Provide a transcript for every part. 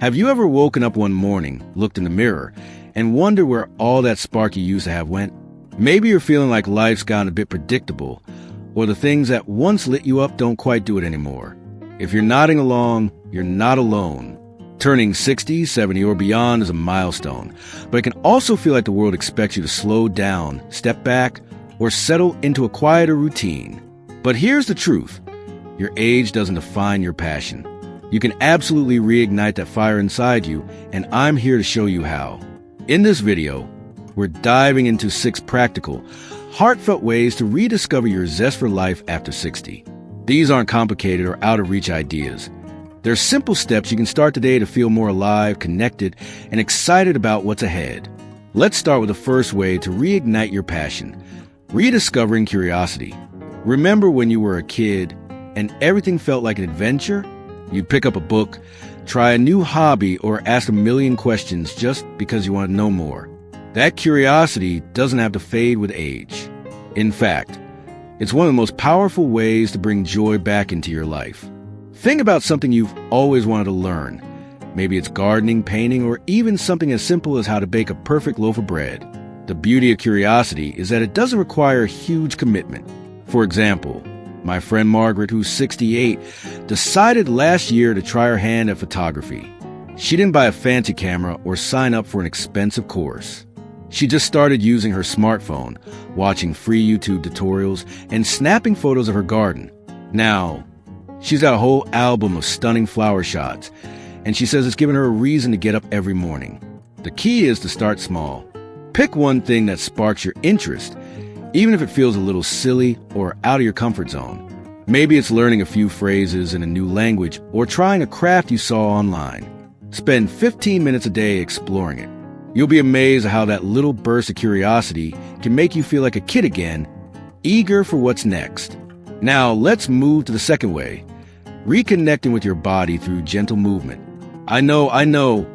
Have you ever woken up one morning, looked in the mirror, and wondered where all that spark you used to have went? Maybe you're feeling like life's gotten a bit predictable, or the things that once lit you up don't quite do it anymore. If you're nodding along, you're not alone. Turning 60, 70, or beyond is a milestone, but it can also feel like the world expects you to slow down, step back, or settle into a quieter routine. But here's the truth. Your age doesn't define your passion. You can absolutely reignite that fire inside you, and I'm here to show you how. In this video, we're diving into 6 practical, heartfelt ways to rediscover your zest for life after 60. These aren't complicated or out-of-reach ideas. They're simple steps you can start today to feel more alive, connected, and excited about what's ahead. Let's start with the first way to reignite your passion, rediscovering curiosity. Remember when you were a kid and everything felt like an adventure? You'd pick up a book, try a new hobby, or ask a million questions just because you want to know more. That curiosity doesn't have to fade with age. In fact, it's one of the most powerful ways to bring joy back into your life. Think about something you've always wanted to learn. Maybe it's gardening, painting, or even something as simple as how to bake a perfect loaf of bread. The beauty of curiosity is that it doesn't require a huge commitment. For example, my friend Margaret, who's 68, decided last year to try her hand at photography. She didn't buy a fancy camera or sign up for an expensive course. She just started using her smartphone, watching free YouTube tutorials, and snapping photos of her garden. Now, she's got a whole album of stunning flower shots, and she says it's given her a reason to get up every morning. The key is to start small. Pick one thing that sparks your interest, even if it feels a little silly or out of your comfort zone. Maybe it's learning a few phrases in a new language or trying a craft you saw online. Spend 15 minutes a day exploring it. You'll be amazed at how that little burst of curiosity can make you feel like a kid again, eager for what's next. Now, let's move to the second way, reconnecting with your body through gentle movement. I know,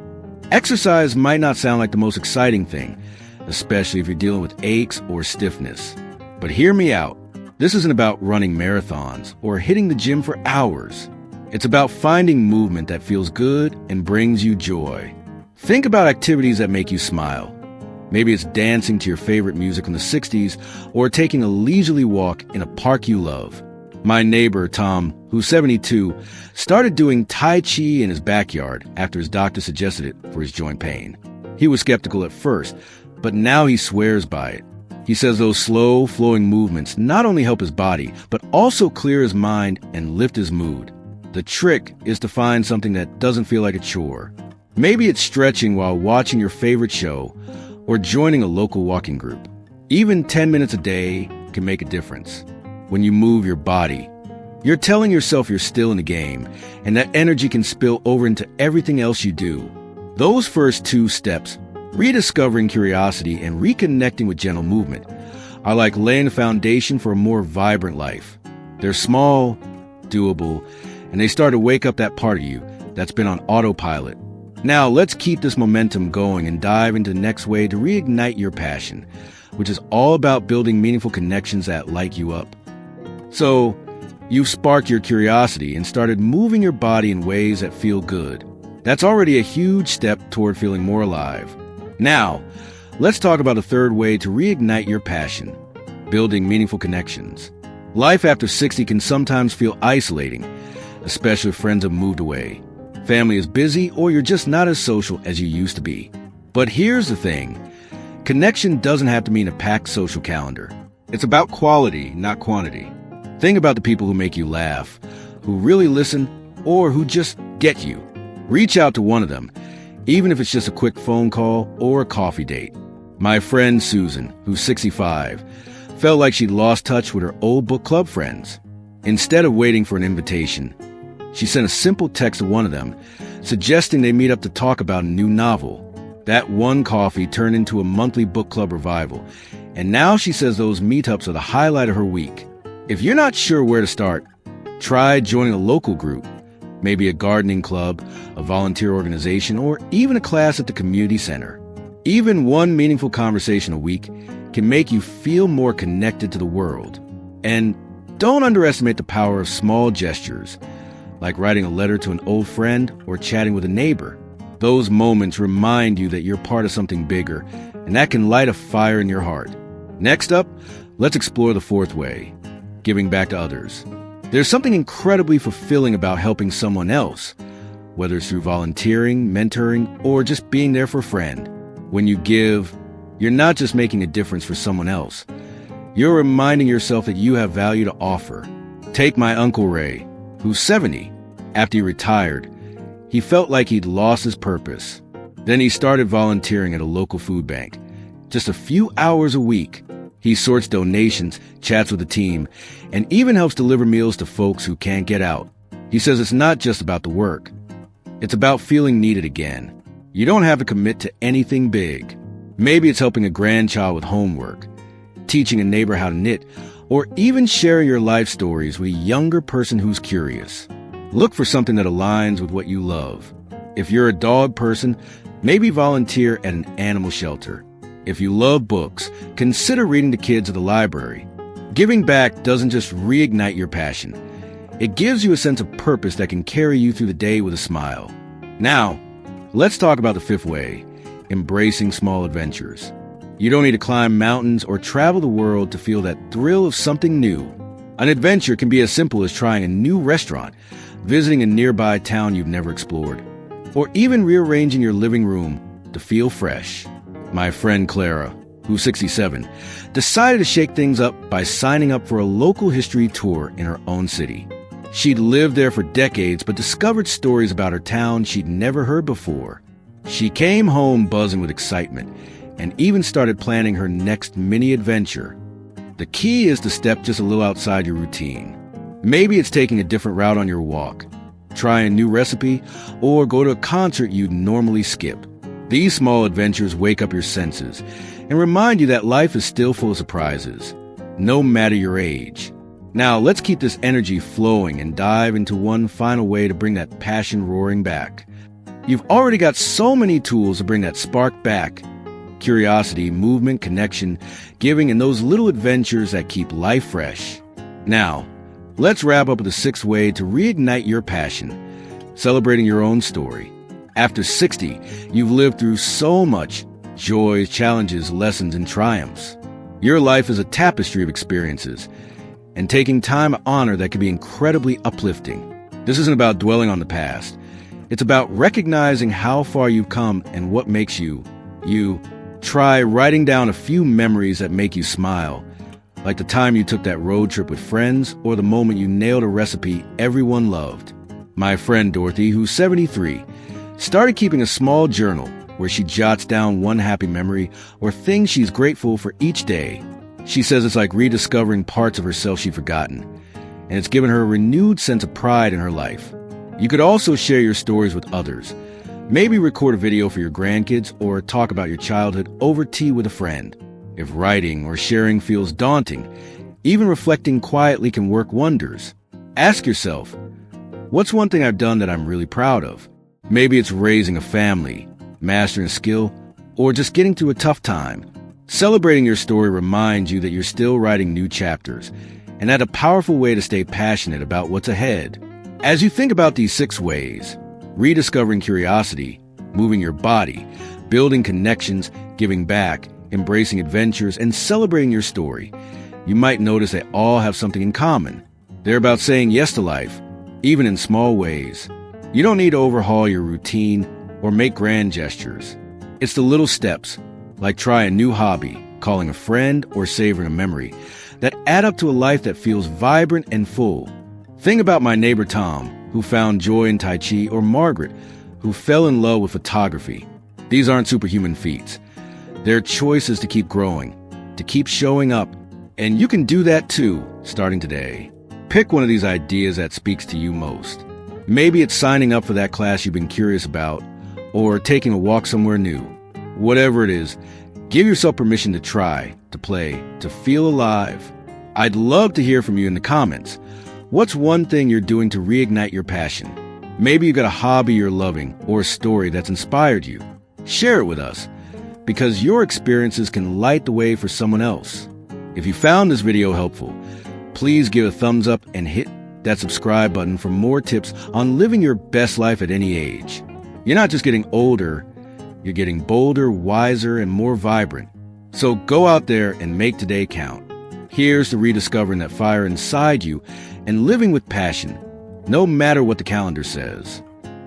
exercise might not sound like the most exciting thing, especially if you're dealing with aches or stiffness. But hear me out. This isn't about running marathons or hitting the gym for hours. It's about finding movement that feels good and brings you joy. Think about activities that make you smile. Maybe it's dancing to your favorite music from the 60s or taking a leisurely walk in a park you love. My neighbor, Tom, who's 72, started doing Tai Chi in his backyard after his doctor suggested it for his joint pain. He was skeptical at first, but now he swears by it. He says those slow, flowing movements not only help his body, but also clear his mind and lift his mood. The trick is to find something that doesn't feel like a chore. Maybe it's stretching while watching your favorite show or joining a local walking group. Even 10 minutes a day can make a difference. When you move your body, you're telling yourself you're still in the game, and that energy can spill over into everything else you do. Those first 2 steps, rediscovering curiosity and reconnecting with gentle movement, are like laying the foundation for a more vibrant life. They're small, doable, and they start to wake up that part of you that's been on autopilot. Now, let's keep this momentum going and dive into the next way to reignite your passion, which is all about building meaningful connections that light you up. So, you've sparked your curiosity and started moving your body in ways that feel good. That's already a huge step toward feeling more alive. Now, let's talk about the third way to reignite your passion, building meaningful connections. Life after 60 can sometimes feel isolating, especially if friends have moved away. Family is busy, or you're just not as social as you used to be. But here's the thing. Connection doesn't have to mean a packed social calendar. It's about quality, not quantity. Think about the people who make you laugh, who really listen, or who just get you. Reach out to one of them, even if it's just a quick phone call or a coffee date. My friend Susan, who's 65, felt like she'd lost touch with her old book club friends. Instead of waiting for an invitation, she sent a simple text to one of them, suggesting they meet up to talk about a new novel. That one coffee turned into a monthly book club revival, and now she says those meetups are the highlight of her week. If you're not sure where to start, try joining a local group, maybe a gardening club, a volunteer organization, or even a class at the community center. Even one meaningful conversation a week can make you feel more connected to the world. And don't underestimate the power of small gestures, like writing a letter to an old friend or chatting with a neighbor. Those moments remind you that you're part of something bigger, and that can light a fire in your heart. Next up, let's explore the fourth way, giving back to others. There's something incredibly fulfilling about helping someone else, whether it's through volunteering, mentoring, or just being there for a friend. When you give, you're not just making a difference for someone else. You're reminding yourself that you have value to offer. Take my Uncle Ray, who's 70. After he retired, he felt like he'd lost his purpose. Then he started volunteering at a local food bank. Just a few hours a week, he sorts donations, chats with the team, and even helps deliver meals to folks who can't get out. He says it's not just about the work. It's about feeling needed again. You don't have to commit to anything big. Maybe it's helping a grandchild with homework, teaching a neighbor how to knit, or even sharing your life stories with a younger person who's curious. Look for something that aligns with what you love. If you're a dog person, maybe volunteer at an animal shelter. If you love books, consider reading to kids at the library. Giving back doesn't just reignite your passion. It gives you a sense of purpose that can carry you through the day with a smile. Now, let's talk about the fifth way, embracing small adventures. You don't need to climb mountains or travel the world to feel that thrill of something new. An adventure can be as simple as trying a new restaurant, visiting a nearby town you've never explored, or even rearranging your living room to feel fresh. My friend Clara, who's 67, decided to shake things up by signing up for a local history tour in her own city. She'd lived there for decades but discovered stories about her town she'd never heard before. She came home buzzing with excitement and even started planning her next mini adventure. The key is to step just a little outside your routine. Maybe it's taking a different route on your walk, try a new recipe, or go to a concert you'd normally skip. These small adventures wake up your senses and remind you that life is still full of surprises, no matter your age. Now, let's keep this energy flowing and dive into one final way to bring that passion roaring back. You've already got so many tools to bring that spark back. Curiosity, movement, connection, giving, and those little adventures that keep life fresh. Now, let's wrap up with the sixth way to reignite your passion, celebrating your own story. After 60, you've lived through so much, joys, challenges, lessons, and triumphs. Your life is a tapestry of experiences, and taking time to honor that can be incredibly uplifting. This isn't about dwelling on the past. It's about recognizing how far you've come and what makes you, you. Try writing down a few memories that make you smile, like the time you took that road trip with friends or the moment you nailed a recipe everyone loved. My friend Dorothy, who's 73, started keeping a small journal where she jots down one happy memory or things she's grateful for each day. She says it's like rediscovering parts of herself she'd forgotten, and it's given her a renewed sense of pride in her life. You could also share your stories with others. Maybe record a video for your grandkids or talk about your childhood over tea with a friend. If writing or sharing feels daunting, even reflecting quietly can work wonders. Ask yourself, what's one thing I've done that I'm really proud of? Maybe it's raising a family, mastering a skill, or just getting through a tough time. Celebrating your story reminds you that you're still writing new chapters, and that's a powerful way to stay passionate about what's ahead. As you think about these 6 ways, rediscovering curiosity, moving your body, building connections, giving back, embracing adventures, and celebrating your story, you might notice they all have something in common. They're about saying yes to life, even in small ways. You don't need to overhaul your routine or make grand gestures. It's the little steps, like try a new hobby, calling a friend, or savoring a memory, that add up to a life that feels vibrant and full. Think about my neighbor Tom, who found joy in Tai Chi, or Margaret, who fell in love with photography. These aren't superhuman feats. They're choices to keep growing, to keep showing up, and you can do that too, starting today. Pick one of these ideas that speaks to you most. Maybe it's signing up for that class you've been curious about, or taking a walk somewhere new. Whatever it is, give yourself permission to try, to play, to feel alive. I'd love to hear from you in the comments. What's one thing you're doing to reignite your passion? Maybe you've got a hobby you're loving or a story that's inspired you. Share it with us, because your experiences can light the way for someone else. If you found this video helpful, please give a thumbs up and hit that subscribe button for more tips on living your best life at any age. You're not just getting older, you're getting bolder, wiser, and more vibrant. So go out there and make today count. Here's to rediscovering that fire inside you and living with passion, no matter what the calendar says.